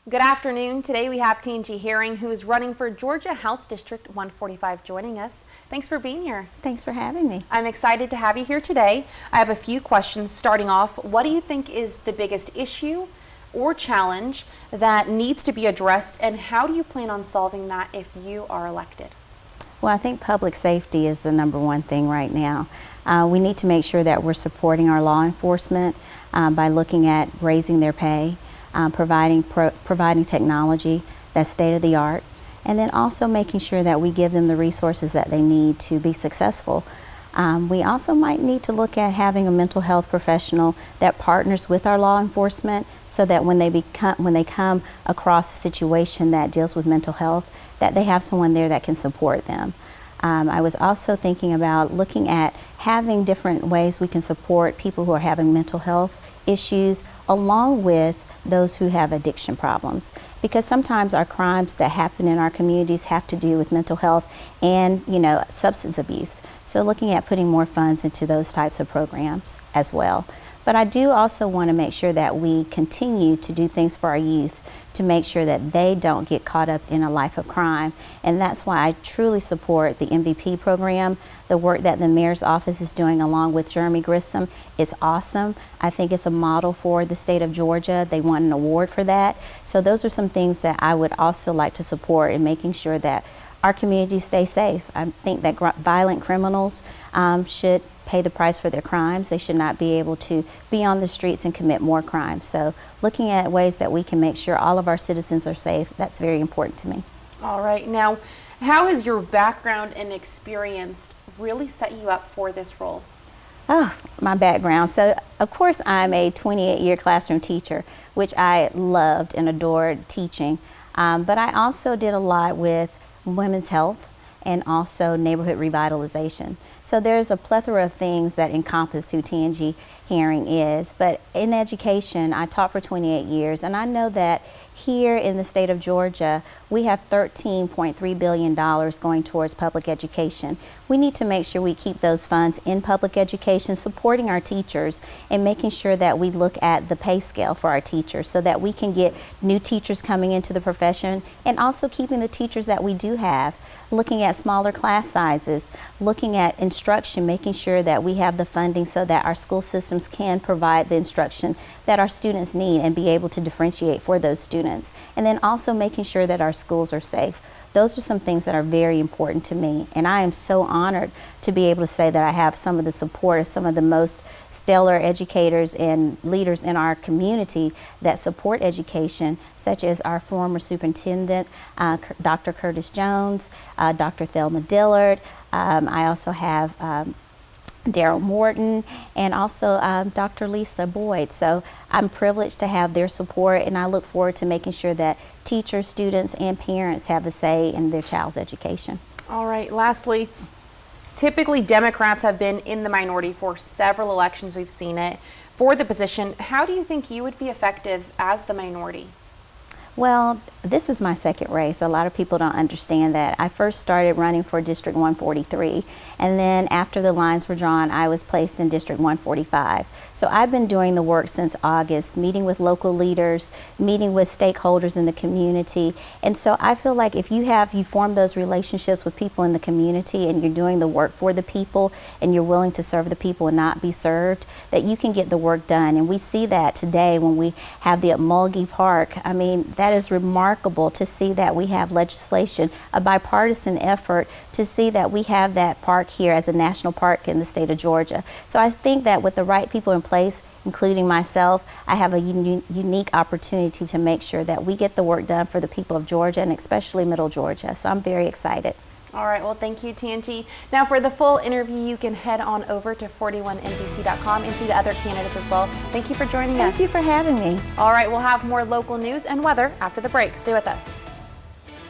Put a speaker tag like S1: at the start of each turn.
S1: Good afternoon. Today we have Tangie Herring, who is running for Georgia House District 145, joining us. Thanks for being here.
S2: Thanks for having me.
S1: I'm excited to have you here today. I have a few questions starting off. What do you think is the biggest issue or challenge that needs to be addressed, and how do you plan on solving that if you are elected?
S2: Well, I think public safety is the number one thing right now. We need to make sure that we're supporting our law enforcement by looking at raising their pay, providing technology that's state of the art, and then also making sure that we give them the resources that they need to be successful. We also might need to look at having a mental health professional that partners with our law enforcement so that when they come across a situation that deals with mental health, that they have someone there that can support them. I was also thinking about looking at having different ways we can support people who are having mental health issues along with those who have addiction problems, because sometimes our crimes that happen in our communities have to do with mental health and substance abuse. So looking at putting more funds into those types of programs as well. But I do also want to make sure that we continue to do things for our youth to make sure that they don't get caught up in a life of crime. And that's why I truly support the MVP program. The work that the mayor's office is doing along with Jeremy Grissom, it's awesome. I think it's a model for the state of Georgia. They won an award for that. So those are some things that I would also like to support in making sure that our communities stay safe. I think that violent criminals should pay the price for their crimes. They should not be able to be on the streets and commit more crimes. So looking at ways that we can make sure all of our citizens are safe, that's very important to me.
S1: All right. Now, how has your background and experience really set you up for this role?
S2: Oh, my background. So, of course, I'm a 28-year classroom teacher, which I loved and adored teaching. But I also did a lot with women's health and also neighborhood revitalization. So there's a plethora of things that encompass who Tangie Herring is. But in education, I taught for 28 years, and I know that here in the state of Georgia, we have $13.3 billion going towards public education. We need to make sure we keep those funds in public education, supporting our teachers and making sure that we look at the pay scale for our teachers so that we can get new teachers coming into the profession, and also keeping the teachers that we do have, looking at smaller class sizes, looking at instruction, making sure that we have the funding so that our school systems can provide the instruction that our students need and be able to differentiate for those students. And then also making sure that our schools are safe. Those are some things that are very important to me. And I am so honored to be able to say that I have some of the support of some of the most stellar educators and leaders in our community that support education, such as our former superintendent, Dr. Curtis Jones, Dr. Thelma Dillard. I also have Daryl Morton, and also Dr. Lisa Boyd. So I'm privileged to have their support, and I look forward to making sure that teachers, students, and parents have a say in their child's education.
S1: All right, lastly, typically Democrats have been in the minority for several elections. We've seen it for the position. How do you think you would be effective as the minority?
S2: Well, this is my second race. A lot of people don't understand that. I first started running for District 143, and then after the lines were drawn, I was placed in District 145. So I've been doing the work since August, meeting with local leaders, meeting with stakeholders in the community. And so I feel like if you form those relationships with people in the community and you're doing the work for the people and you're willing to serve the people and not be served, that you can get the work done. And we see that today when we have the Mulgee Park. I mean, that is remarkable to see that we have legislation, a bipartisan effort to see that we have that park here as a national park in the state of Georgia. So I think that with the right people in place, including myself, I have a unique opportunity to make sure that we get the work done for the people of Georgia, and especially Middle Georgia. So I'm very excited.
S1: All right, well, thank you, Tangie. Now, for the full interview, you can head on over to 41nbc.com and see the other candidates as well. Thank you for joining us.
S2: Thank you for having me.
S1: All right, we'll have more local news and weather after the break. Stay with us.